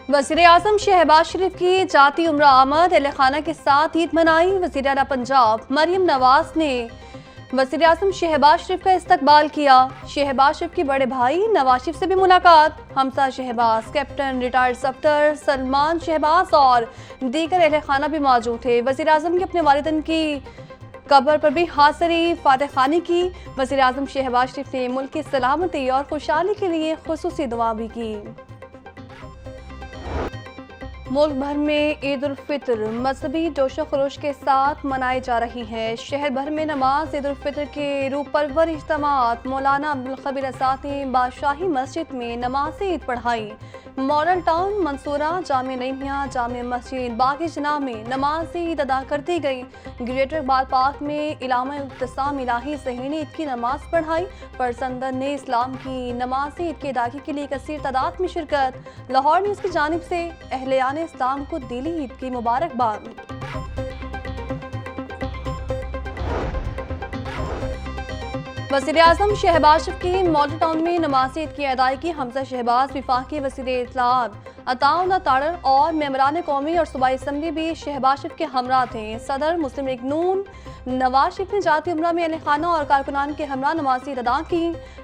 वज़ीर आज़म शहबाज शरीफ की जाती उम्र आमद अहल खाना के साथ ईद मनाई। वज़ीर आला पंजाब मरियम नवाज ने वज़ीर आज़म शहबाज शरीफ का इस्तकबाल किया। शहबाज शरीफ के बड़े भाई नवाज शरीफ से भी मुलाकात। हमजा शहबाज, कैप्टन, रिटायर्ड सफ्तर सलमान शहबाज और दीगर अहल खाना भी मौजूद थे। वज़ीर आज़म के अपने वालिदैन की कब्र पर भी हाज़री फातह खानी की। वज़ीर आज़म शहबाज शरीफ ने मुल्क की सलामती और खुशहाली के लिए खुसूसी दुआ भी की। मुल्क भर में ईद उल फितर मजहबी जोशो खरोश के साथ मनाई जा रही है। शहर भर में नमाज ईद उल फितर के रूह परवर इज्तिमात मौलाना अब्दुल खबीर आज़ाद ने बादशाही मस्जिद में नमाज ईद पढ़ाई। मॉडल टाउन मंसूरा जामे नईमिया जामे मस्जिद बागी जना में नमाज ईद अदा कर दी गई। ग्रेटर इकबाल पार्क में इलामा इब्तिसाम इलाही ज़हीर ने ईद की नमाज पढ़ाई। फरजंदन ने इस्लाम की नमाज ईद की अदायगी के लिए कसीर तादाद में शिरकत। लाहौर न्यूज़ की जानिब से अहले इस्लाम को दिली ईद की मुबारकबाद। वज़ीर आज़म शहबाज शरीफ की मॉडल टाउन में नमाज ईद की अदायगी। हमजा शहबाज, वफाकी वज़ीर इत्तलात अताउल्लाह तारर और मेंबरान कौमी और सूबाई असम्बली भी शहबाज शरीफ के हमरा थे। सदर मुस्लिम लीग नून नवाज शरीफ ने जाती उम्रा में अहल खाना और कारकुनान के हमरा नमाज ईद अदा की।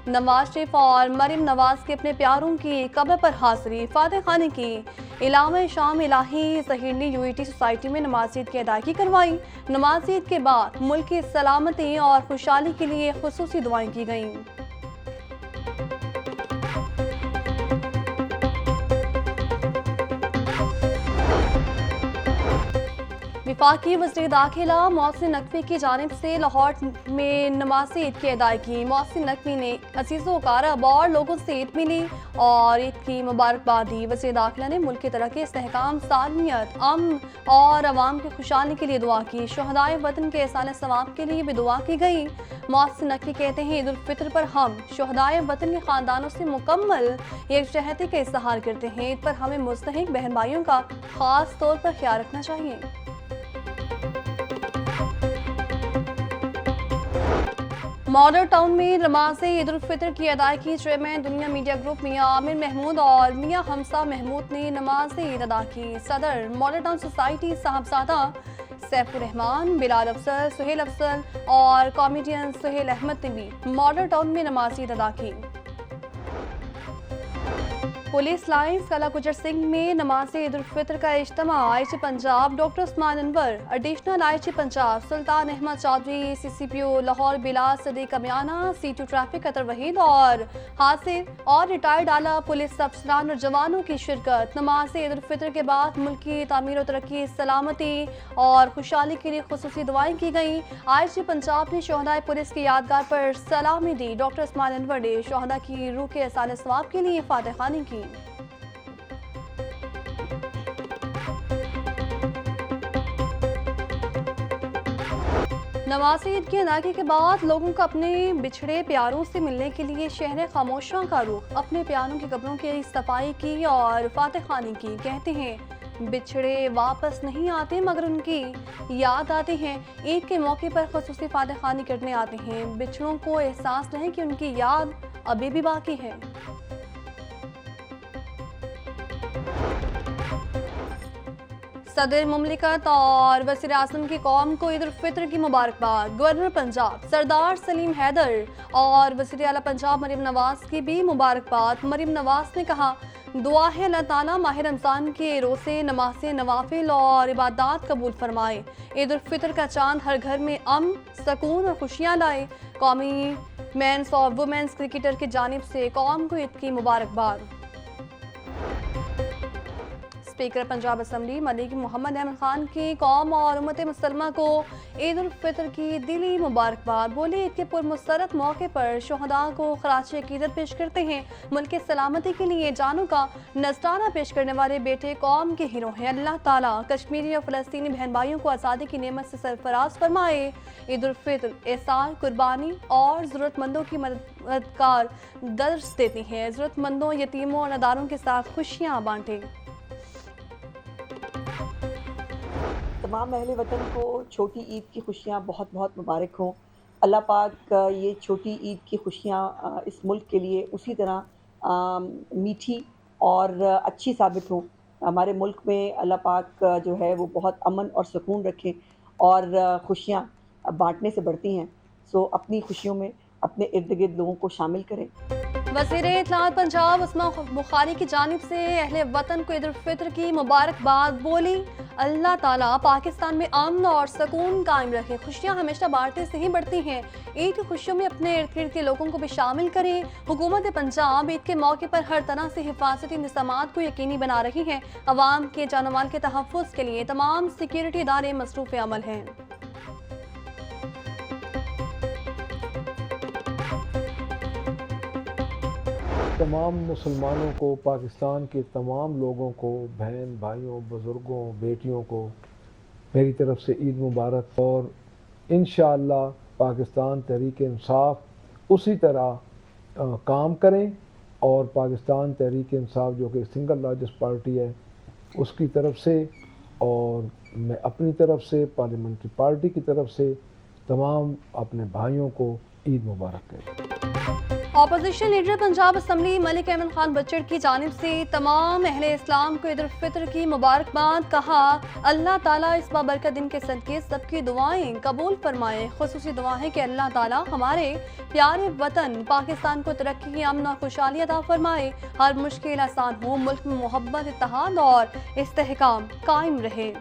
नवाज शरीफ और मरियम नवाज के अपने प्यारों की कब्र पर हाज़री फातह खाने की। इलामा शाम इलाही ज़हीर ने यूईटी सोसाइटी में नमाज ईद की अदायगी करवाई। नमाज ईद के बाद मुल्क की सलामती और खुशहाली के लिए खुसूसी दुआएं की गईं। वफाकी वज़ीर दाखिला मोहसिन नकवी की जानिब से लाहौर में नमाज ईद की अदायगी। मोहसिन नकवी ने अजीज़ों कारब और लोगों से ईद मिली और ईद की मुबारकबाद दी। वज़ीर दाखिला ने मुल्क की तरक्की, इस्तेहकाम, सालमियत, अमन और अवाम की खुशहाली के लिए दुआ की। शुहदाए वतन के एहसान सवाब के लिए भी दुआ की गई। मोहसिन नकवी कहते हैं, ईद उल फितर पर हम शुहदाए वतन के ख़ानदानों से मुकम्मल यकजहती का इज़हार करते हैं। ईद पर हमें मुस्तहिक बहन भाइयों का ख़ास तौर पर ख्याल रखना चाहिए। मॉडल टाउन में नमाज ईद उल फितर की अदायगी। चेयरमैन दुनिया मीडिया ग्रुप मियां आमिर महमूद और मियां हमसा महमूद ने नमाज ईद अदा की। Sadar model town society Sahibzada Saifur Rahman, Bilal Afsar, Suhail अफसर और कॉमेडियन सुहेल अहमद ने भी मॉडल टाउन में नमाज ईद अदा की। पुलिस लाइन्स कला गुजर सिंह में नमाज ईद उल फितर का इज्तिमा। IG Punjab doctor Usman Anwar, additional IG Punjab Sultan Ahmad Chaudhry, CCPO Lahore Bilal Sadiq Amiana, C2 traffic Athar Waheed और हासिर और रिटायर्ड आला पुलिस अफसरान और जवानों की शिरकत। नमाज ईद उल फितर के बाद मुल्क की तामीर और तरक्की, सलामती और खुशहाली के लिए खुसूसी दुआएं की गई। आईजी पंजाब ने शोहदाए पुलिस की यादगार पर सलामी दी। डॉक्टर उस्मान अनवर ने शोहदा की रूह के एहसान सवाब के लिए फातह खानी की। नमाज ईद की अदायगी के बाद लोगों को अपने बिछड़े प्यारों से मिलने के लिए शहर खामोशों का रुख अपने प्यारों की कब्रों की सफाई की और फातह खानी की। कहते हैं, बिछड़े वापस नहीं आते मगर उनकी याद आती है। ईद के मौके पर खुसूसी फातह खानी करने आते हैं। बिछड़ों को एहसास रहे कि उनकी याद अभी भी बाकी है। सदर मुमलिकत और वज़ीर आज़म की कौम को ईद उल फितर की मुबारकबाद। गवर्नर पंजाब सरदार सलीम हैदर और वज़ीर आला पंजाब मरियम नवाज की भी मुबारकबाद। मरियम नवाज ने कहा, दुआ है अल्लाह ताला माह रमज़ान के रोज़े, नमाज़ें, नवाफिल और इबादत कबूल फरमाए। ईद उल फितर का चांद हर घर में अमन, सुकून और खुशियाँ लाए। कौमी मेंस और वुमेंस क्रिकेटर की जानिब से कौम को ईद की मुबारकबाद। स्पीकर पंजाब असम्बली मलिक मोहम्मद अहमद खान की कौम और उम्मत मुसलमा को ईद उल फितर की दिली मुबारकबाद। बोले, ईद के पुरमसरत मौके पर शोहदा को खराज अकीदत पेश करते हैं। मुल्क की सलामती के लिए जानों का नजराना पेश करने वाले बेटे कौम के हीरो हैं। अल्लाह ताला कश्मीरी और फ़लस्तीनी बहन भाइयों को आज़ादी की नेमत से सरफराज फरमाए। ईद उल फितर एहसान, कुर्बानी और ज़रूरतमंदों की मदद का दर्स देती है। ज़रूरतमंदों, यतीमों और अदारों के साथ खुशियाँ बांटे। तमाम अहले वतन को छोटी ईद की खुशियाँ बहुत बहुत मुबारक हों। अल्लाह पाक ये छोटी ईद की खुशियाँ इस मुल्क के लिए उसी तरह मीठी और अच्छी साबित हों। हमारे मुल्क में अल्लाह पाक जो है वो बहुत अमन और सुकून रखे और खुशियाँ बाँटने से बढ़ती हैं। सो अपनी खुशियों में अपने इर्द-गिर्द लोगों को शामिल करें। वज़ीर इत्तलात पंजाब उस्मा बुखारी की जानिब से अहले वतन को ईद उल फितर की मुबारकबाद बोली। अल्लाह ताला पाकिस्तान में अमन और सुकून कायम रखे। खुशियाँ हमेशा बांटने से ही बढ़ती हैं। ईद की खुशियों में अपने इर्द गिर्द के लोगों को भी शामिल करें। हुकूमत पंजाब ईद के मौके पर हर तरह से हिफाजती इंतज़ामात को यकीनी बना रही है। अवाम के जान माल के तहफ़्फ़ुज़ के लिए तमाम सिक्योरिटी इदारे मसरूफ़ अमल हैं। तमाम मुसलमानों को, पाकिस्तान के तमाम लोगों को, बहन भाइयों, बुज़ुर्गों, बेटियों को मेरी तरफ़ से ईद मुबारक। और इंशाअल्लाह पाकिस्तान तहरीक इंसाफ उसी तरह काम करें और पाकिस्तान तहरीक इंसाफ जो कि सिंगल लार्जेस्ट पार्टी है उसकी तरफ से और मैं अपनी तरफ से पार्लियामेंट्री पार्टी की तरफ से तमाम अपने भाइयों को ईद मुबारक करें। Opposition leader Punjab assembly Malik Ahmad Khan Bachar की जानिब से तमाम अहले इस्लाम को ईद उल फितर की मुबारकबाद। कहा, अल्लाह ताला इस बाबरकत दिन के सदके सबकी दुआएं कबूल फरमाए। खुसूसी दुआ है कि अल्लाह ताला हमारे प्यारे वतन पाकिस्तान को तरक्की, अमन और खुशहाली अता फरमाए। हर मुश्किल आसान हो, मुल्क में मोहब्बत, इत्तेहाद और इस्तेहकाम कायम रहे।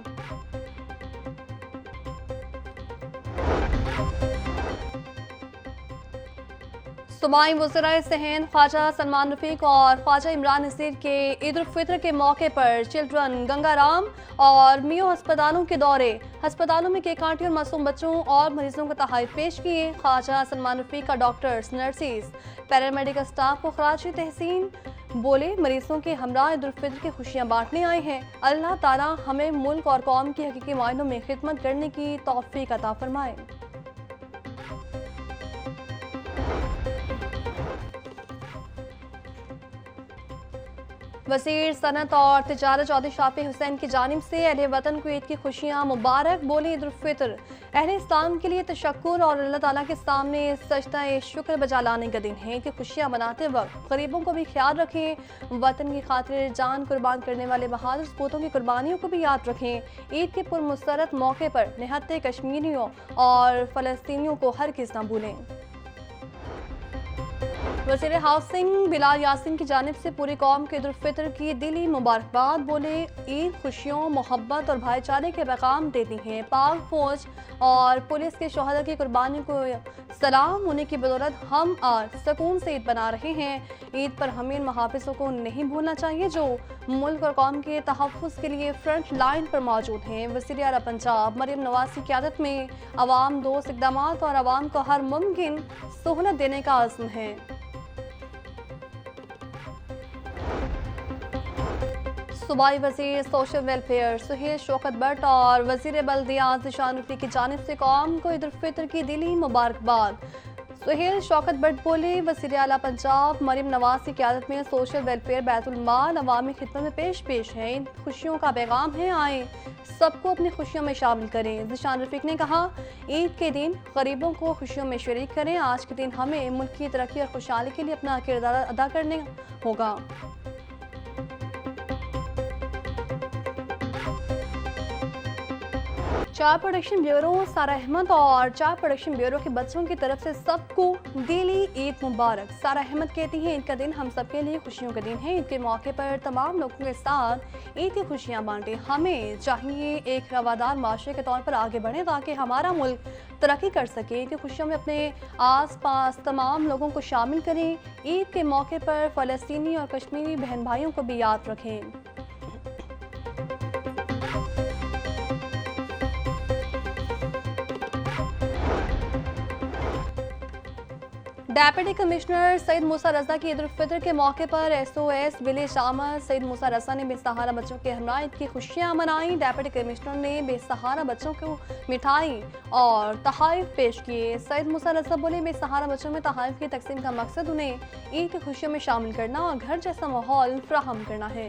सूबाई वज़ीर सेहत ख्वाजा सलमान रफीक और ख्वाजा इमरान नसीर के ईद उल फितर के मौके पर चिल्ड्रन गंगाराम और मियो अस्पतालों के दौरे, अस्पतालों में केक काटी और मासूम बच्चों और मरीजों को तोहफे पेश किए। ख्वाजा सलमान रफीक का डॉक्टर्स, नर्सिस, पैरामेडिकल स्टाफ को खराज तहसीन बोले, मरीजों के हमरा ईद उल फितर की खुशियाँ बांटने आए हैं। अल्लाह ताला हमें मुल्क और कौम की हकीकी मायनों में खिदमत करने की तौफीक अता फरमाए। वज़ीर सनत और तिजारत चौधरी शाफी हुसैन की जानिब से अहले वतन को ईद की खुशियाँ मुबारक। बोले, ईद उल फितर अहले इस्लाम के लिए तशक्कुर और अल्लाह ताला के सामने सजदा शुक्र बजा लाने का दिन है कि खुशियाँ मनाते वक्त गरीबों को भी ख्याल रखें। वतन की खातिर जान कुर्बान करने वाले बहादुर सपूतों की कुर्बानियों को भी याद रखें। ईद के पुरमसरत मौके पर निहत्ते कश्मीरियों और फ़लस्तीनियों को हरगिज़ न भूलें। वज़ीर हाउसिंग बिलाल यासीन की जानिब से पूरी कौम के ईद उल फितर की दिली मुबारकबाद। बोले, ईद खुशियों, मोहब्बत और भाईचारे के पैगाम देती है। पाक फौज और पुलिस के शोहदा की कुर्बानी को सलाम होने की बदौलत हम आज सुकून से ईद बना रहे हैं। ईद पर हमें इन मुहाफ़िज़ों को नहीं भूलना चाहिए जो मुल्क और कौम के तहफ़्फ़ुज़ के लिए फ्रंट लाइन पर मौजूद हैं। वज़ीर आला पंजाब मरियम नवाज़ की क़यादत में अवाम दोस्त इक़दामात और अवाम को हर मुमकिन सहूलत देने का अज़्म है। सूबाई वज़ीर सोशल वेलफेयर सुहेल शौकत भट्ट और वज़ीर बल्दियात ज़ीशान रफ़ी की जानिब से कौम को ईद उल फितर की दिली मुबारकबाद। सुहेल शौकत भट्ट बोले, वज़ीर आला पंजाब मरियम नवाज़ की क़यादत में सोशल वेलफेयर बैतुल माल अवामी खिदमत में पेश है। इन खुशियों का पैगाम है, आए सबको अपनी खुशियों में शामिल करें। ज़ीशान रफ़ीक ने कहा, ईद के दिन गरीबों को खुशियों में शरीक करें। आज के दिन हमें मुल्क की तरक्की और खुशहाली के लिए अपना किरदार अदा करने होगा। चाय प्रोडक्शन ब्यूरो सारा अहमद और चाय प्रोडक्शन ब्यूरो के बच्चों की तरफ से सबको दिली ईद मुबारक। सारा अहमद कहती हैं, ईद का दिन हम सब के लिए खुशियों का दिन है। ईद के मौके पर तमाम लोगों के साथ ईद की खुशियां बांटें। हमें चाहिए एक रवादार माशरे के तौर पर आगे बढ़ें ताकि हमारा मुल्क तरक्की कर सके। ईद की खुशियों में अपने आस पास तमाम लोगों को शामिल करें। ईद के मौके पर फ़लस्तीनी और कश्मीरी बहन भाइयों को भी याद रखें। डेप्यूटी कमिश्नर सईद मूसा रजा की ईद उल फितर के मौके पर SOS विलेज आमद सईद मूसा रजा ने बेसहारा बच्चों के हमरा ईद की खुशियां मनाई। डेप्यूटी कमिश्नर ने बेसहारा बच्चों को मिठाई और तोहफे पेश किए। सईद मूसा रजा बोले, बेसहारा बच्चों में तोहफे की तकसीम का मकसद उन्हें ईद की खुशियों में शामिल करना और घर जैसा माहौल फराहम करना है।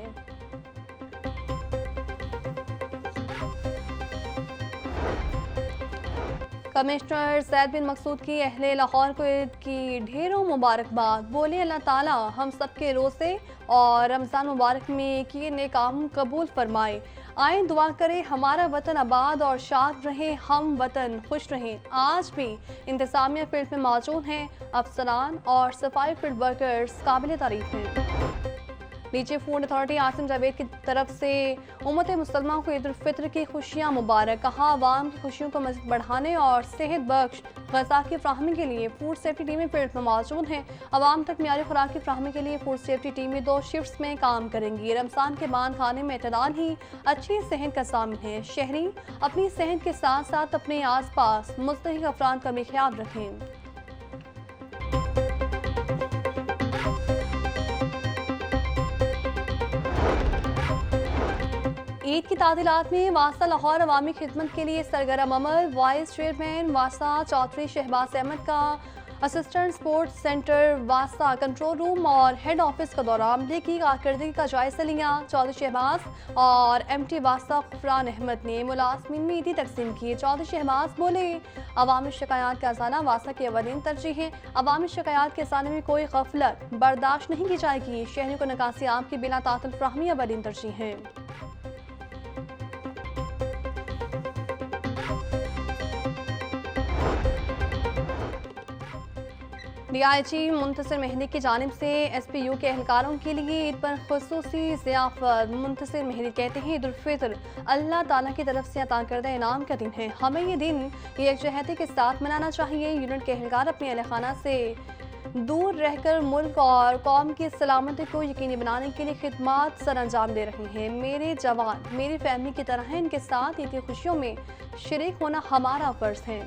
कमिश्नर सैयद बिन मकसूद की अहले लाहौर को ईद की ढेरों मुबारकबाद। बोले अल्लाह ताला हम सबके रोज़े और रमज़ान मुबारक में किए नेक काम कबूल फरमाए। आए दुआ करें हमारा वतन आबाद और शाद रहे, हम वतन खुश रहें। आज भी इंतज़ामिया फील्ड में मौजूद हैं, अफसरान और सफाई फील्ड वर्कर्स काबिल तारीफ हैं। नीचे फूड अथॉरिटी आसिम जावेद की तरफ से उम्मत मुसलमान को ईद उल फित्र की खुशियाँ मुबारक। कहा आवाम की खुशियों को मज़ीद बढ़ाने और सेहत बख्श ग़ज़ा की फ्राहमी के लिए फूड सेफ्टी टीमें फील्ड में मौजूद हैं। आवाम तक मियारी खुराक की फ्राहमी के लिए फूड सेफ्टी टीमें 2 शिफ्ट्स में काम करेंगी। रमज़ान के बाद खाने में इतदाल ही अच्छी सेहत का सामिल है। शहरी अपनी सेहत के साथ साथ अपने आस पास मुस्तहिक अफराद का भी ख्याल रखें। ईद की तातीलात में वास्ता लाहौर अवामी खिदमत के लिए सरगर्म अमल। वाइस चेयरमैन वास्ता चौधरी शहबाज अहमद का असिस्टेंट स्पोर्ट्स सेंटर वास्ता कंट्रोल रूम और हेड ऑफिस का दौरा, अमले की कारकर्दगी का जायजा लिया। चौधरी शहबाज और एमटी वास्ता खुफरान अहमद ने मुलाजमीन में ईदी तकसीम की। चौधरी शहबाज बोले अवामी शिकायत का अजाना वास्ता की अवलीन तरजीह है। अवामी शिकायत के अजाने में कोई गफलत बर्दाश्त नहीं की जाएगी। शहरी को निकासी आम की बिना तातुल फ्राहमी अवलीन तरजीह है। DIG मुंतसिर मेहंदी की जानिब से SPU के एहलकारों के लिए ईद पर खुसूसी ज़ियाफ़त। मुंतसिर मेहंदी कहते हैं ईद उल फित्र अल्लाह ताला की तरफ से अता करदा इनाम का दिन है, हमें ये दिन यकजहती के साथ मनाना चाहिए। यूनिट के एहलकार अपने अहल खाना से दूर रहकर मुल्क और कौम की सलामती को यकीनी बनाने के लिए खिदमात सर अंजाम दे रहे हैं। मेरे जवान मेरी फैमिली की तरह हैं, इनके साथ ईद की खुशियों में शरीक होना हमारा फ़र्ज़ है।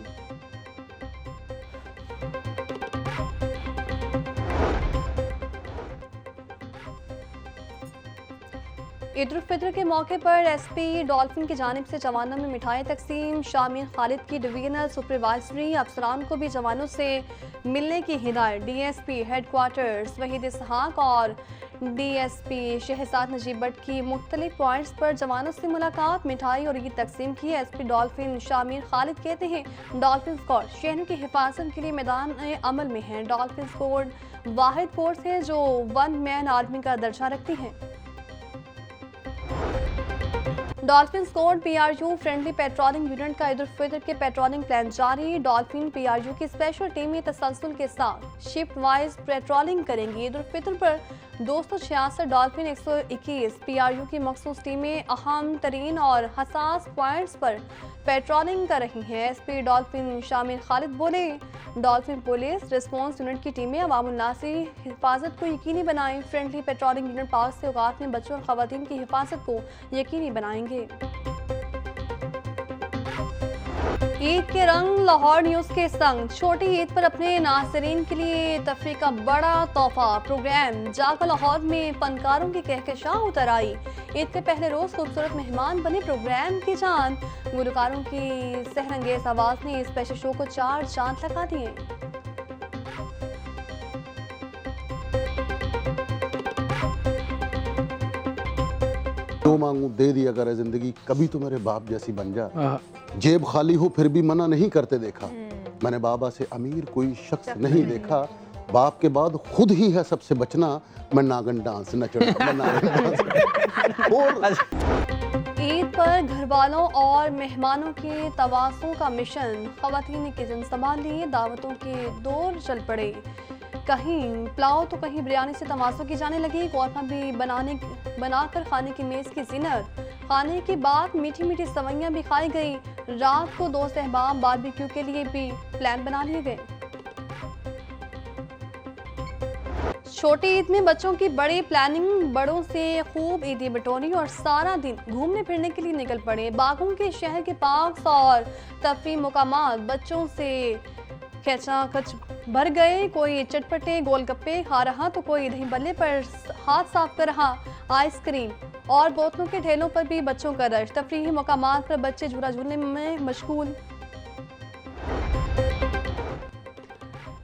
ईद उल फित्र के मौके पर SP डॉल्फिन की जानिब से जवानों में मिठाई तकसीम। शामिल खालिद की डिवीजनल सुपरवाइजरी अफसरान को भी जवानों से मिलने की हिदायत। DSP हेडक्वार्टर्स वहीद इसहाक और DSP शहजाद नजीब भट्ट की मुख्तलिफ पॉइंट्स पर जवानों से मुलाकात, मिठाई और ईद तकसीम की। SP डॉल्फिन शामिल खालिद कहते हैं डॉल्फिन स्क्वाड शहरों की हिफाजत के लिए मैदान अमल में है। डॉल्फिन स्क्वाड वाहिद फोर्स है जो 1 मैन आर्मी का दर्जा रखती है। Dolphin squad PRU friendly patrolling unit का ईद उल फित्र के पेट्रोलिंग प्लान जारी। डॉल्फिन PRU की स्पेशल टीमें तसलसल के साथ शिफ्ट वाइज पेट्रोलिंग करेंगी। ईद उल फित्र पर 266 डॉल्फिन 121 PRU की मखसूस टीमें अहम तरीन और हसास पॉइंट्स पर पेट्रोलिंग कर रही हैं। SP डॉल्फिन शामिल खालिद बोले डॉल्फिन पुलिस रिस्पॉन्स यूनिट की टीमें अवामुन्नास की हिफाजत को यकीनी बनाएं। फ्रेंडली पेट्रोलिंग यूनिट पाक से औकात में बच्चों और खवातीन की हिफाजत को यकीनी बनाएंगे। ईद के रंग लाहौर न्यूज़ के संग छोटी ईद पर अपने नाज़रीन के लिए तफरीह का बड़ा तोहफा प्रोग्राम जागा लाहौर में फनकारों की कहकशां उतर आई। ईद के पहले रोज खूबसूरत मेहमान बने प्रोग्राम की जान। गुलकारों की सहरंगेज आवाज़ ने इस स्पेशल शो को 4 चांद लगा दिए। जो मांगू दे दिया करे जिंदगी, कभी तो मेरे बाप जैसी बन जा। जेब खाली हो फिर भी मना नहीं करते देखा, मैंने बाबा से अमीर कोई शख्स नहीं देखा। बाप के बाद खुद ही है सबसे बचना, मैं नागन डांस नचना मैं नागन डांस। और ईद पर घर वालों और मेहमानों के तवाज़ुन का मिशन, ख़वातीन ने किचन संभाल लिए, दावतों के दौर चल पड़े। कहीं पुलाव तो कहीं बिरयानी से तवाज़ुन की जाने लगी। कौरमा भी बनाकर खाने की मेज़ की ज़ीनत। खाने के बाद मीठी मीठी सवैयाँ भी खाई गई। रात को दोस्त अहबाब बारबेक्यू के लिए भी प्लान बना लिए गए। छोटी ईद में बच्चों की बड़ी प्लानिंग, बड़ों से खूब ईदी बटोरी और सारा दिन घूमने फिरने के लिए निकल पड़े। बागों के शहर के पार्क्स और तफरीह मुकामात बच्चों से खचाखच भर गए। कोई चटपटे गोलगप्पे खा रहा तो कोई दही बल्ले पर हाथ साफ कर रहा। आइसक्रीम और बोतलों के ठेलों पर भी बच्चों का रश। तफरीही मुकामात पर बच्चे झूला झूलने में मशगूल।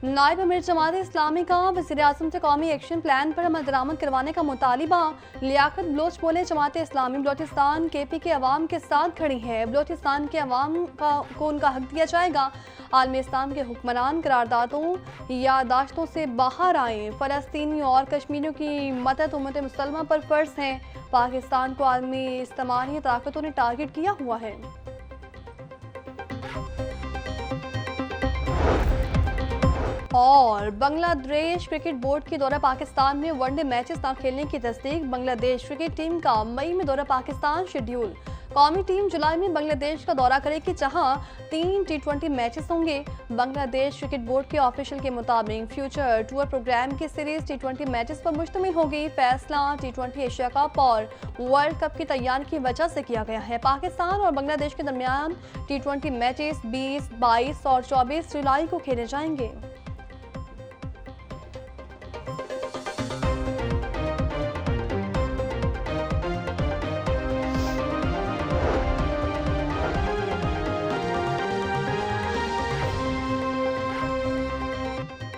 नायब अमीर जमात इस्लामी का वज़ीर-ए-आज़म से कौमी एक्शन प्लान पर अमल दरामद करवाने का मुतालिबा। लियाकत बलोच बोले, जमात इस्लामी बलोचिस्तान KP के अवाम के साथ खड़ी है। बलोचिस्तान के अवाम को उनका हक दिया जाएगा। आलमी इस्लाम के हुक्मरान करारदादों यादाश्तों से बाहर आए। फ़लस्तीनी और कश्मीरियों की मदद उम्मत मुसलमा पर फ़र्ज है। पाकिस्तान को आलमी इज्तिमाई ताकतों ने टारगेट किया हुआ है। और बांग्लादेश क्रिकेट बोर्ड की दौरा पाकिस्तान में वनडे मैचेस ना खेलने की तस्दीक। बांग्लादेश क्रिकेट टीम का मई में दौरा पाकिस्तान शेड्यूल। कौमी टीम जुलाई में बांग्लादेश का दौरा करेगी, जहां 3 T20 मैचेस होंगे। बांग्लादेश क्रिकेट बोर्ड के ऑफिशियल के मुताबिक फ्यूचर टूर प्रोग्राम की सीरीज T20 मैचेस पर मुश्तमिल होगी। फैसला T20 एशिया कप और वर्ल्ड कप की तैयारी की वजह से किया गया है। पाकिस्तान और बांग्लादेश के दरमियान T20 मैचेस 20, 22 और 24 जुलाई को खेले जाएंगे।